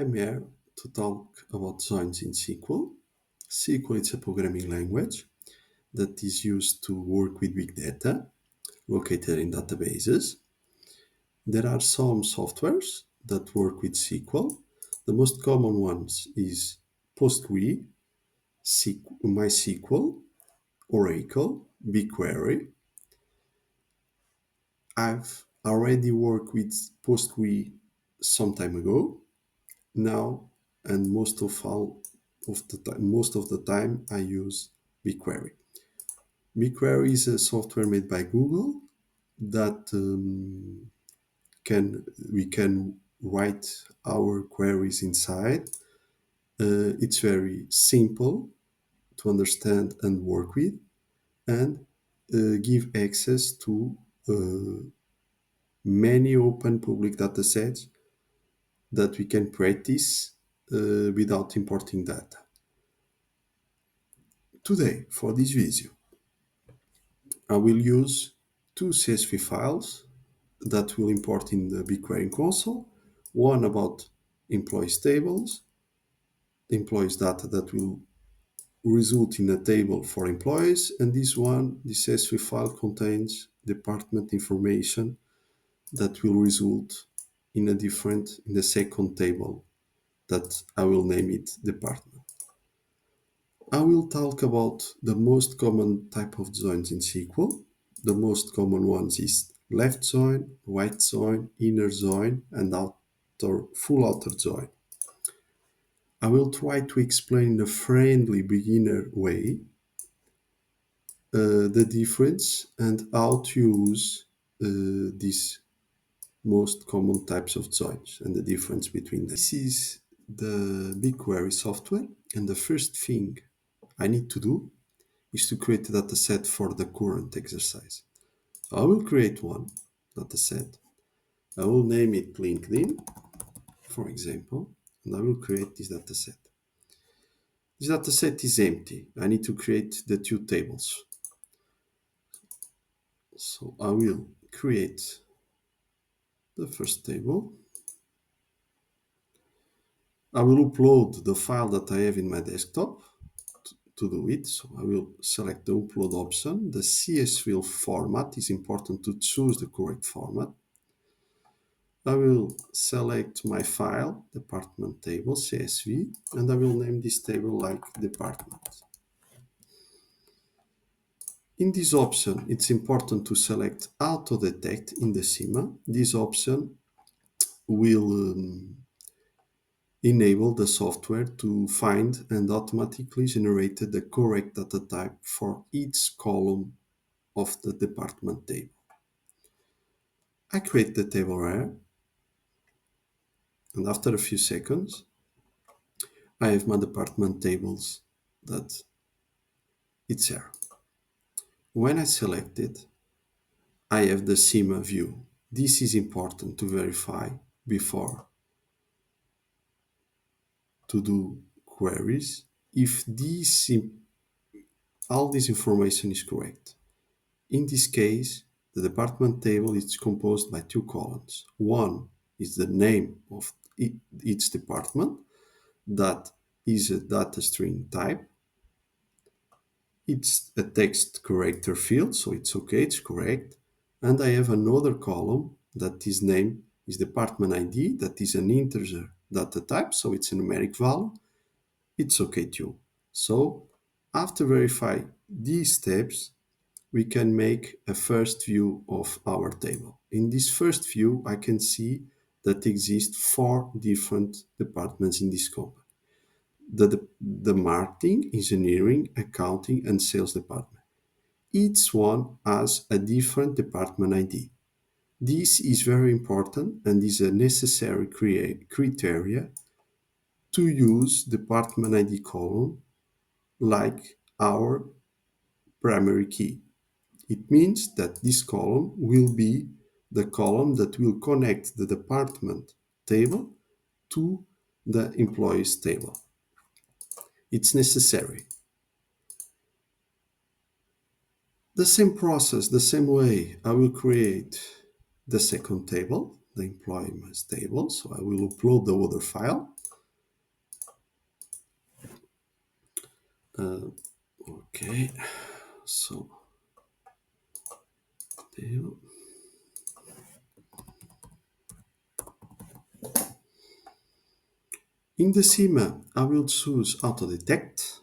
I'm here to talk about joins in SQL. SQL is a programming language that is used to work with big data located in databases. There are some softwares that work with SQL. The most common ones is PostgreSQL, MySQL, Oracle, BigQuery. I've already worked with Postgre some time ago. Now, and most of the time I use BigQuery. BigQuery is a software made by Google that can we can write our queries inside. It's very simple to understand and work with, and give access to many open public datasets that we can practice without importing data. Today, for this video, I will use two CSV files that will import in the BigQuery console. One about employees tables, employees data that will result in a table for employees, and this CSV file contains department information that will result in the second table that I will name it department. I will talk about the most common type of joins in SQL. The most common ones is left join, right join, inner join, and full outer join. I will try to explain in a friendly beginner way the difference and how to use these most common types of joins and the difference between them. This is the BigQuery software, and the first thing I need to do is to create a dataset for the current exercise. I will create one dataset. I will name it LinkedIn, for example, and I will create this dataset. This dataset is empty. I need to create the two tables. So I will create the first table. I will upload the file that I have in my desktop to do it. So I will select the upload option. The CSV format is important to choose the correct format. I will select my file, department table, CSV, and I will name this table like department. In this option, it's important to select auto detect in the schema. This option will enable the software to find and automatically generate the correct data type for each column of the department table. I create the table here, and after a few seconds, I have my department tables that it's here. When I select it, I have the schema view. This is important to verify before to do queries if all this information is correct. In this case, the department table is composed by two columns. One is the name of each department, that is a data string type. It's a text character field, so it's okay, it's correct. And I have another column that is named is department ID, that is an integer data type, so it's a numeric value. It's okay too. So after verify these steps, we can make a first view of our table. In this first view, I can see that exist four different departments in this company. The marketing, engineering, accounting, and sales department. Each one has a different department ID. This is very important and is a necessary criteria to use department ID column like our primary key. It means that this column will be the column that will connect the department table to the employees table. It's necessary. The same process, the same way, I will create the second table, the employment table. So I will upload the other file. Okay, so table. In the schema, I will choose auto detect.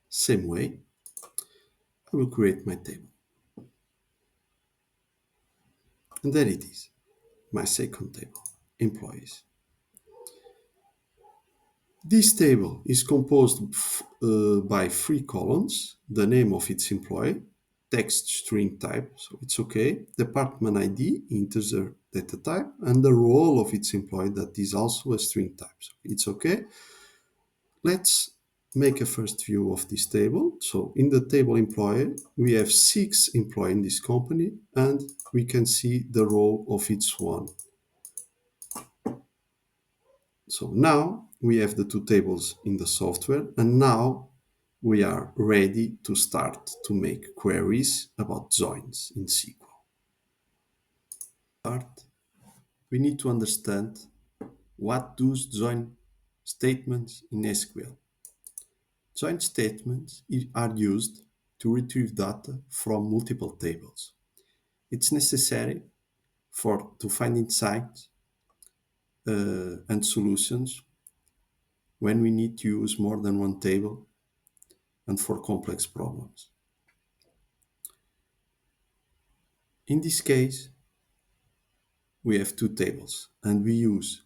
Same way, I will create my table. And there it is, my second table, employees. This table is composed by three columns: the name of its employee, text string type, so it's okay, department ID, integer data type, and the role of its employee that is also a string type, so it's okay. Let's make a first view of this table. So in the table employee, we have 6 employees in this company, and we can see the role of each one. So now we have the two tables in the software, and now we are ready to start to make queries about joins in SQL. Start, we need to understand what those join statements in SQL. Join statements are used to retrieve data from multiple tables. It's necessary to find insights and solutions when we need to use more than one table and for complex problems. In this case, we have two tables, and we use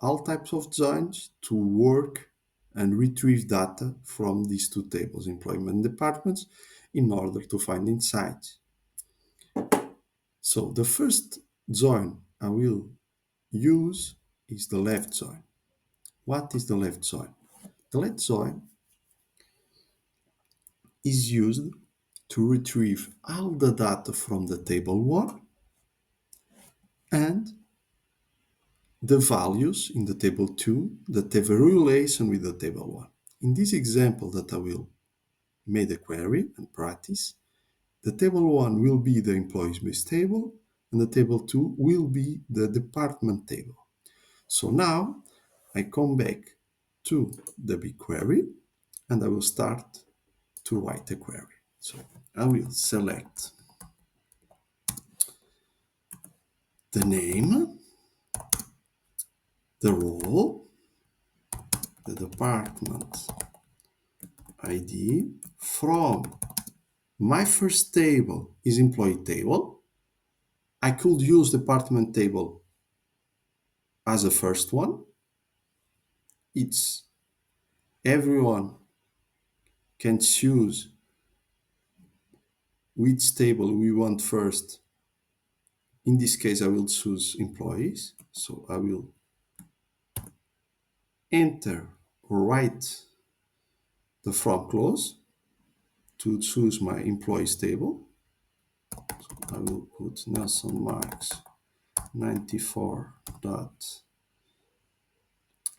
all types of joins to work and retrieve data from these two tables, employment departments, in order to find insights. So the first join I will use is the left join. What is the left join? The left join is used to retrieve all the data from the table 1 and the values in the table 2 that have a relation with the table 1. In this example that I will make a query and practice, the table 1 will be the employees base table and the table 2 will be the department table. So now I come back to the BigQuery and I will start to write a query. So I will select the name, the role, the department ID. From my first table is employee table. I could use department table as a first one. It's everyone can choose which table we want first. In this case, I will choose employees. So I will enter or write the from clause to choose my employees table. So I will put Nelson Marks 94 dot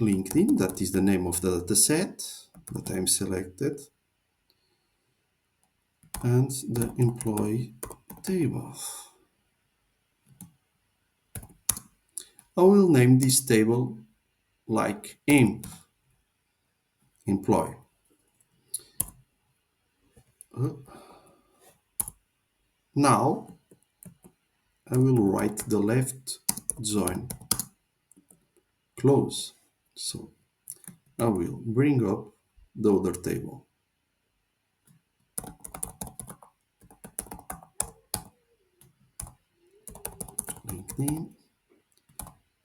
LinkedIn. That is the name of the dataset that I'm selected. And the employee table. I will name this table like emp employee. Now I will write the left join close. So I will bring up the other table. LinkedIn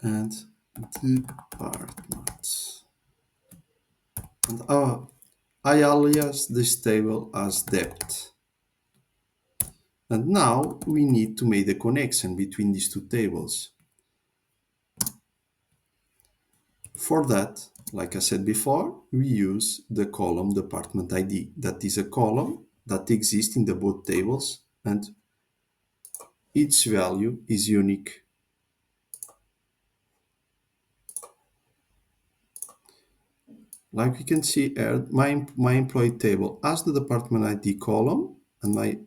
and departments. And I alias this table as depth. And now we need to make the connection between these two tables. For that, like I said before, we use the column department ID. That is a column that exists in the both tables and each value is unique. Like you can see here, my employee table has the department ID column and my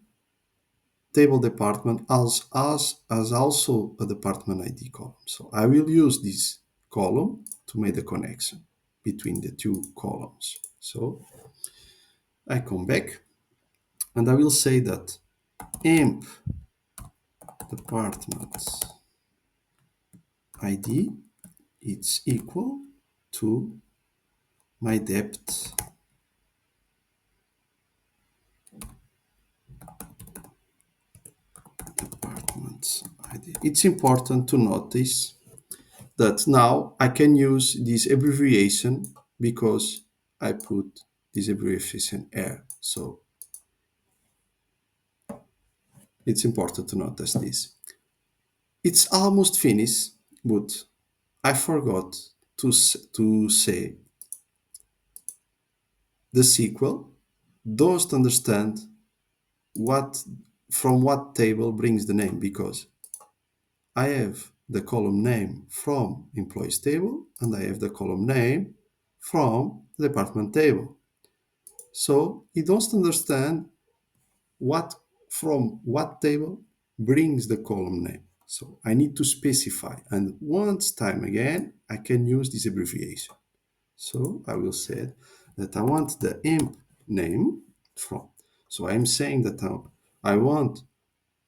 table department has also a department ID column. So I will use this column to make the connection between the two columns. So I come back and I will say that emp department ID is equal to my debt department ID. It's important to notice that now I can use this abbreviation because I put this abbreviation R. So it's important to notice this. It's almost finished, but I forgot to say the SQL doesn't understand what from what table brings the name because I have the column name from employees table and I have the column name from the department table. So it doesn't understand what from what table brings the column name. So I need to specify, and once time again I can use this abbreviation. So I will say that I want the emp name from. So I'm saying that I want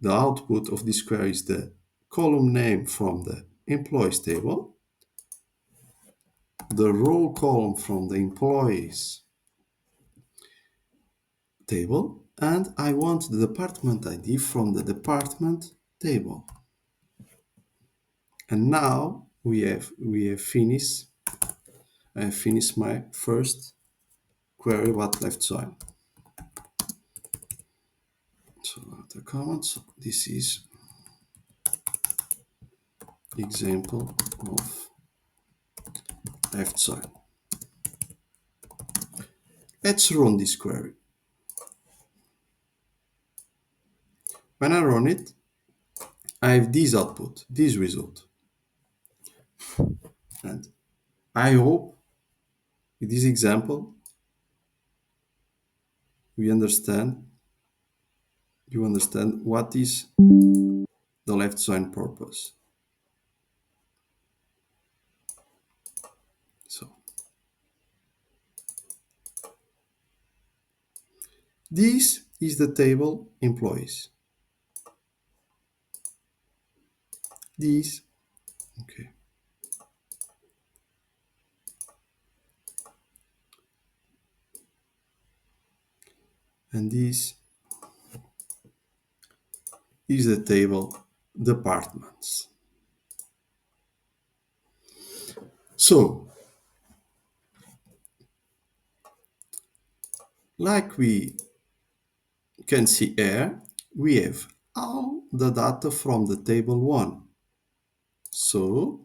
the output of this query is the column name from the employees table, the row column from the employees table, and I want the department ID from the department table. And now we have finished. I have finished my first query about left join. So the comments. This is example of left join. Let's run this query. When I run it, I have this output, this result. And I hope in this example you understand what is the left join purpose. So this is the table employees. This, okay. And this is the table departments. So, like we can see here, we have all the data from the table 1. So,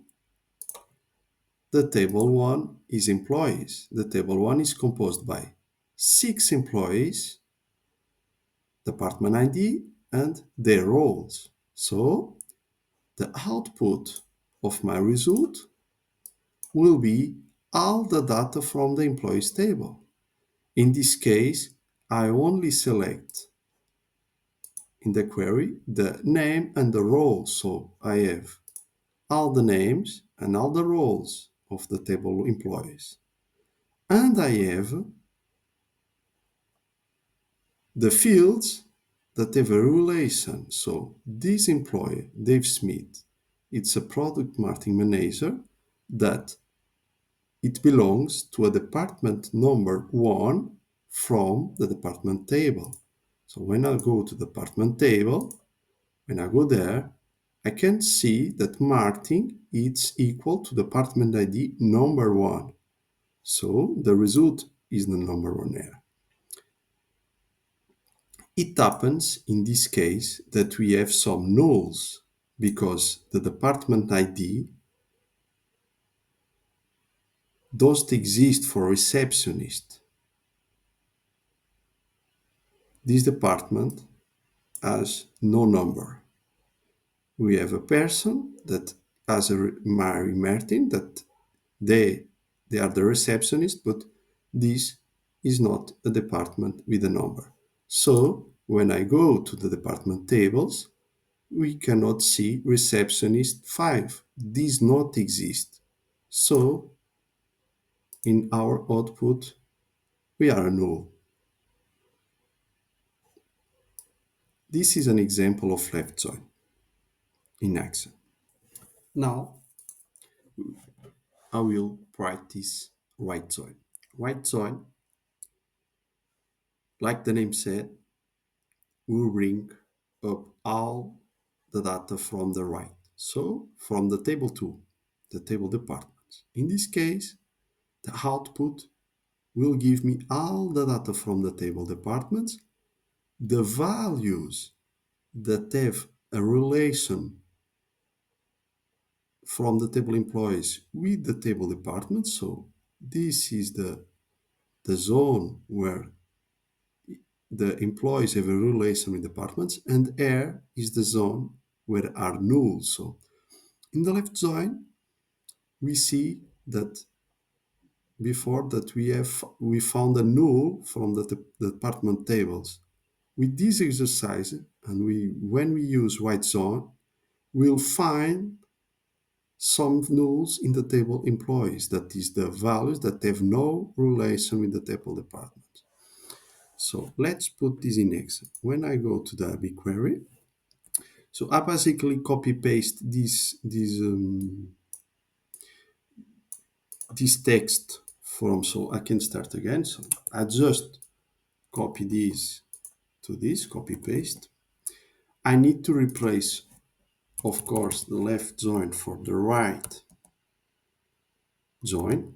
the table 1 is employees. The table 1 is composed by 6 employees, department ID, and their roles. So, the output of my result will be all the data from the employees table. In this case, I only select in the query the name and the role. So I have all the names and all the roles of the table employees. And I have the fields that have a relation. So this employee, Dave Smith, it's a product marketing manager that it belongs to a department number 1 from the department table. So when I go to department table, when I go there, I can see that marketing is equal to department ID number 1. So the result is the number 1 here. It happens in this case that we have some nulls because the department ID doesn't exist for receptionist. This department has no number. We have a person that has a Mary Martin that they are the receptionist, but this is not a department with a number. So when I go to the department tables, we cannot see receptionist 5. This not exist. So in our output, we are a null. This is an example of left join in Excel. Now I will practice right join. Right join, like the name said, will bring up all the data from the right. So from the table 2, the table departments. In this case, the output will give me all the data from the table departments, the values that have a relation from the table employees with the table departments. So this is the zone where the employees have a relation with departments, and R is the zone where are null. So in the left join, we see that before that we found a null from the department tables. With this exercise, and when we use right zone, we'll find some nulls in the table employees. That is the values that have no relation with the table department. So let's put this in Excel. When I go to the BigQuery, so I basically copy paste this text from, so I can start again. So I just copy this to this, copy paste. I need to replace, of course, the left join for the right join.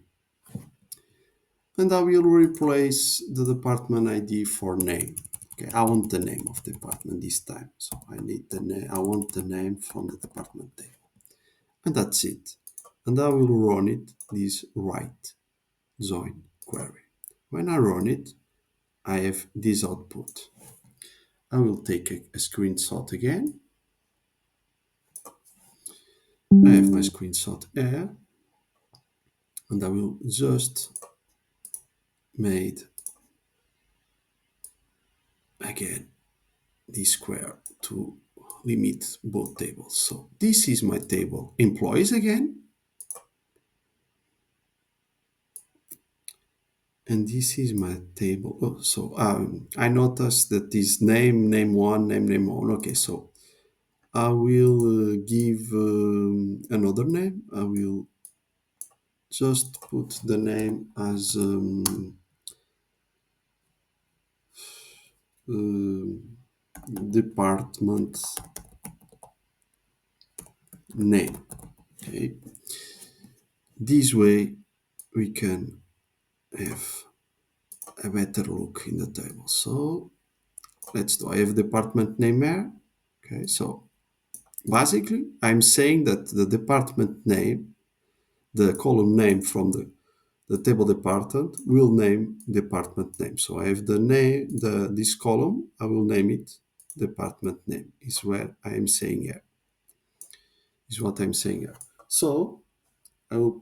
And I will replace the department ID for name. Okay, I want the name of the department this time. So I need the name. I want the name from the department table. And that's it. And I will run it, this right join query. When I run it, I have this output. I will take a screenshot again. I have my screenshot here. And I will just made again this square to limit both tables. So this is my table employees again. And this is my table. Oh, so I noticed that this name one, name one. Okay, so I will give another name. I will just put the name as department name. Okay, this way we can have a better look in the table. So let's do, I have department name here. Okay, so basically I'm saying that the department name, the column name from the table department will name department name. So I have the name, this column, I will name it department name is where I am saying here, is what I'm saying here. So I will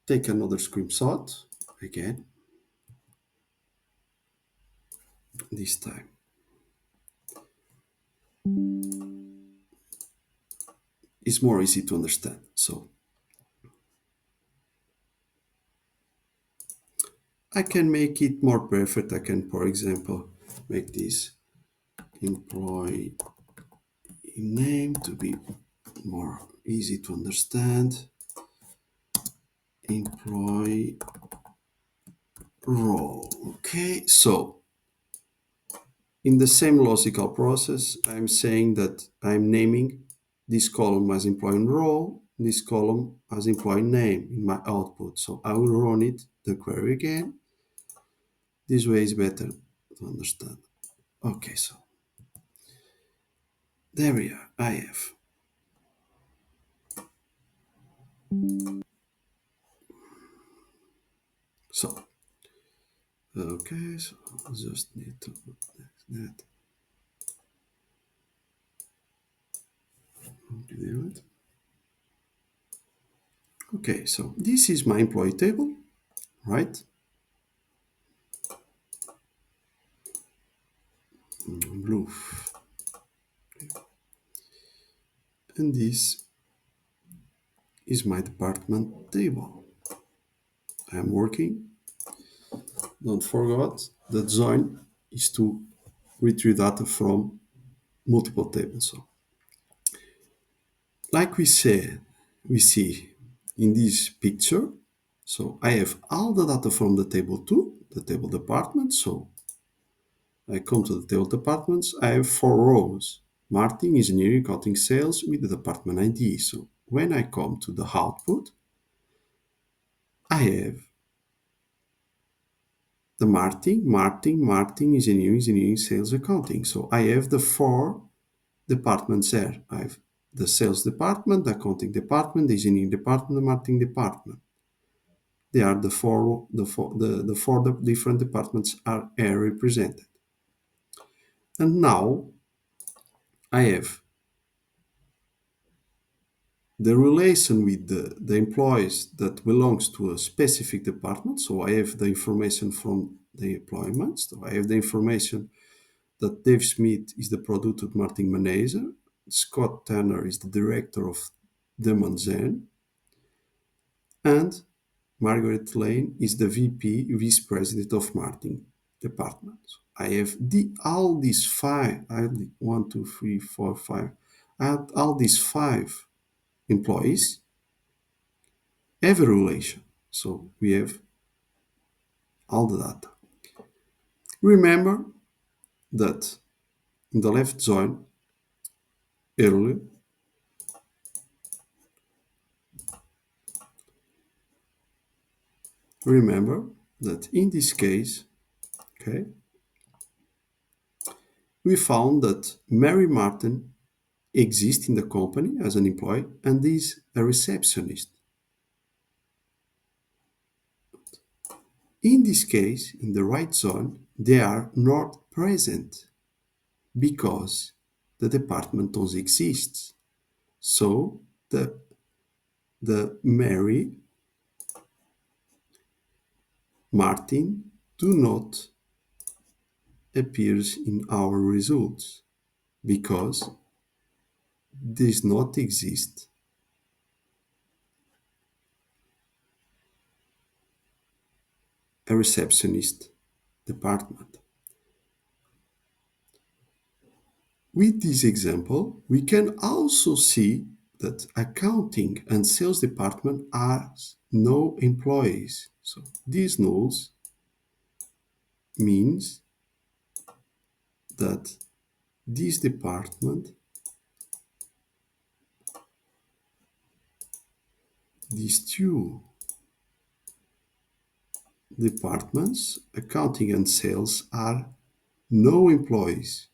take another screenshot again, this time. It's more easy to understand. So I can make it more perfect. I can, for example, make this employee name to be more easy to understand. Employee role. Okay, so in the same logical process, I'm saying that I'm naming this column as employee role, this column as employee name in my output. So I will run it, the query again. This way is better to understand. Okay, so there we are. I have. So, okay, so I just need to put that. Do it. Okay, so this is my employee table, right? Blue. And this is my department table. I'm working. Don't forget that join is to retrieve data from multiple tables. So, like we see in this picture, so I have all the data from the table 2, the table department. So I come to the table departments. I have 4 rows: marketing, engineering, accounting, sales with the department ID. So when I come to the output, I have the marketing, engineering, sales, accounting. So I have the 4 departments there. I have the sales department, the accounting department, the engineering department, the marketing department. They are the four different departments are here represented. And now I have the relation with the employees that belongs to a specific department. So I have the information from the employment. So I have the information that Dave Smith is the product marketing manager, Scott Tanner is the director of Demonzen, and Margaret Lane is the VP, Vice President of Marketing Department. So I have all these five, I have 1, 2, 3, 4, 5, I have all these 5 employees have a relation. So we have all the data. Remember that in the left join earlier, remember that in this case, okay, we found that Mary Martin exists in the company as an employee and is a receptionist. In this case, in the right zone, they are not present because the department doesn't exist. So the Mary Martin do not appears in our results because does not exist a receptionist department. With this example, we can also see that accounting and sales department are no employees. So these nulls means that this department, these 2 departments, accounting and sales, are no employees.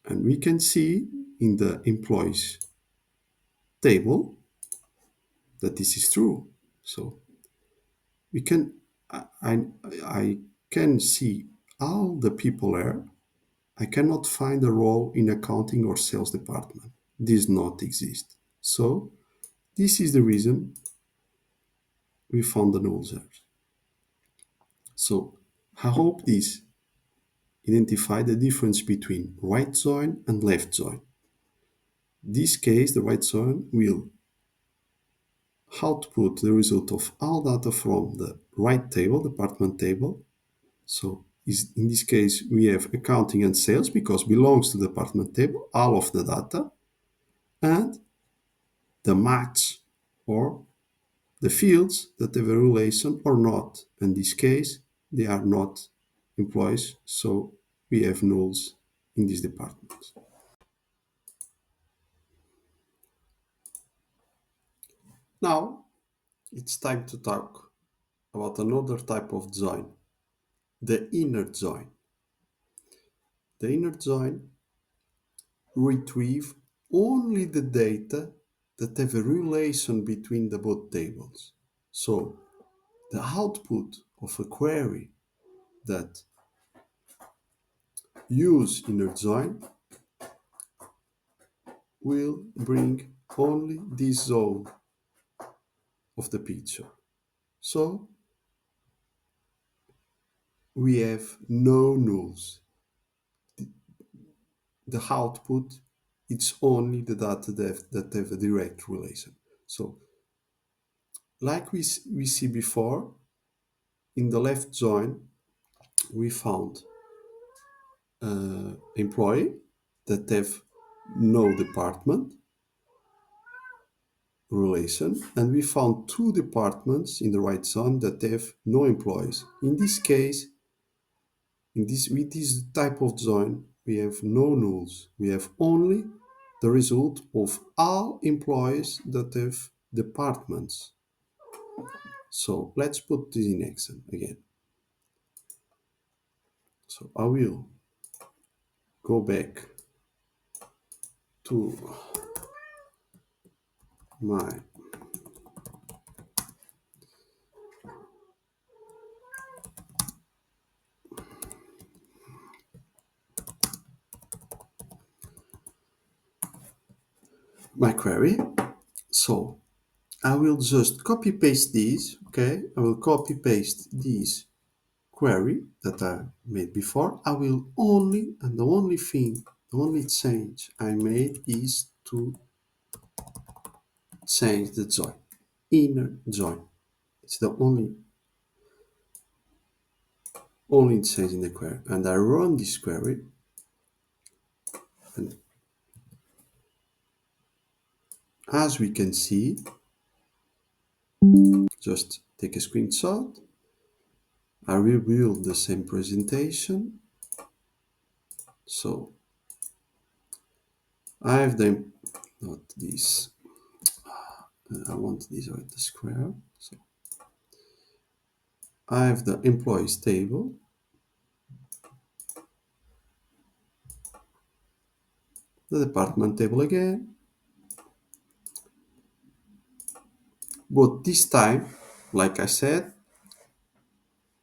And we can see in the employees table that this is true. So we can I can see all the people there. I cannot find a role in accounting or sales department. This not exist. So this is the reason we found the nulls there. So I hope this identify the difference between right join and left join. This case, the right join will output the result of all data from the right table, department table. So in this case, we have accounting and sales because belongs to the department table, all of the data, and the match or the fields that have a relation or not. In this case, they are not employees, so we have nulls in this department. Now, it's time to talk about another type of join, the inner join. The inner join retrieve only the data that have a relation between the both tables. So the output of a query that use inner join will bring only this zone of the picture. So we have no nulls. The output, it's only the data that have a direct relation. So like we see before, in the left join, we found employee that have no department relation, and we found two departments in the right zone that have no employees. In this case, with this type of zone, we have no nulls. We have only the result of all employees that have departments. So let's put this in action again. So I will go back to my query. So I will just copy paste these. Okay, I will copy paste this query that I made before. I will only, and the only thing, the only change I made is to change the join, inner join. It's the only change in the query. And I run this query, and as we can see, just take a screenshot. I rebuild the same presentation. So I have them, not this. I want this right, the square. So I have the employees table, the department table again, but this time, like I said,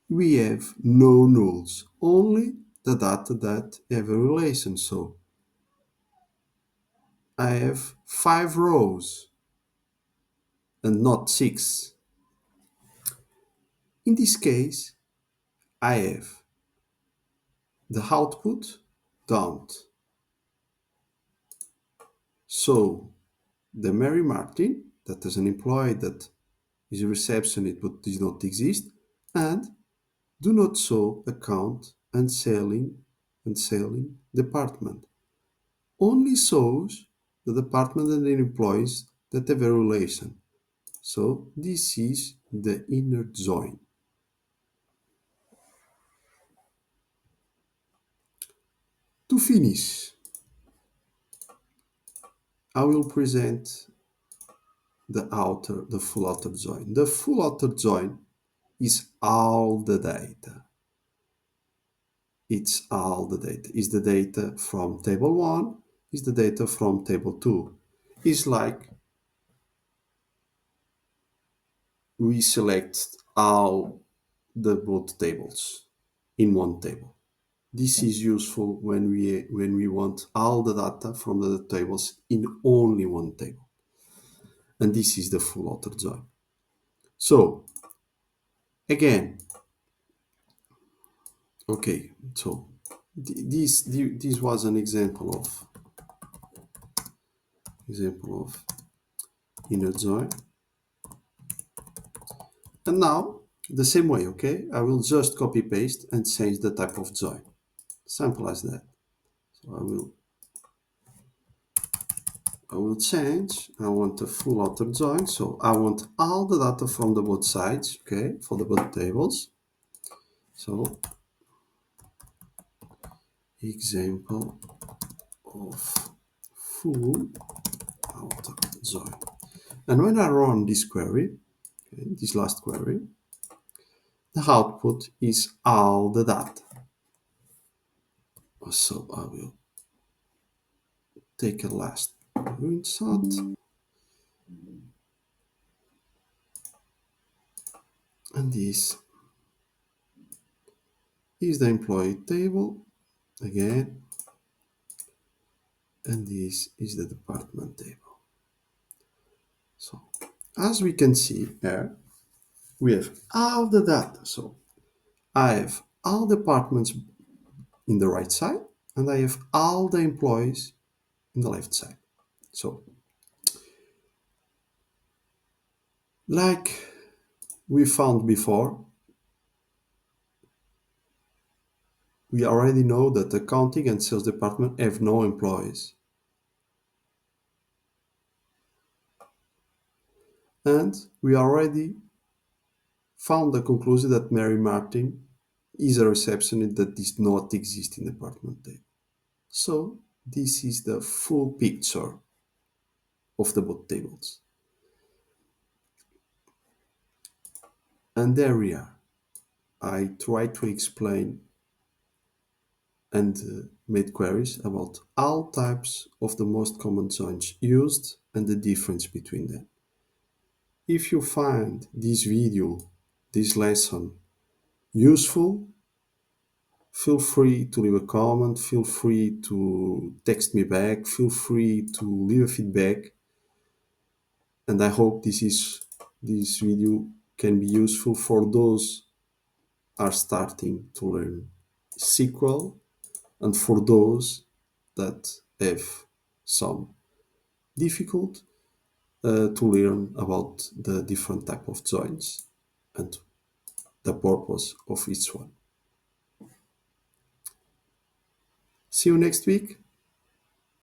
we have no nulls, only the data that have a relation. So I have 5 rows and not 6. In this case, I have the output don't. So the Mary Martin, that is an employee that is a receptionist but does not exist, and do not show account and selling department. Only shows the department and the employees that have a relation. So this is the inner join. To finish, I will present the full outer join. The full outer join is all the data. It's all the data. Is the data from table 1, is the data from table 2. It's like we select all the both tables in one table. This is useful when we want all the data from the tables in only one table. And this is the full outer join. So again, okay, so this was an example of inner join. And now the same way, okay, I will just copy paste and change the type of join. Simple as that. So I will change. I want a full outer join, so I want all the data from the both sides, okay, for the both tables. So example of full outer join. And when I run this query, okay, this last query, the output is all the data. So I will take a last screenshot. And this is the employee table again, and this is the department table. So as we can see here, we have all the data. So I have all departments in the right side, and I have all the employees in the left side. So like we found before, we already know that accounting and sales department have no employees. And we already found the conclusion that Mary Martin is a receptionist that does not exist in department A. So this is the full picture of the both tables. And there we are. I try to explain and made queries about all types of the most common joins used and the difference between them. If you find this video, this lesson useful, feel free to leave a comment, feel free to text me back, feel free to leave a feedback. And I hope this video can be useful for those are starting to learn SQL and for those that have some difficult to learn about the different type of joins and the purpose of each one. See you next week.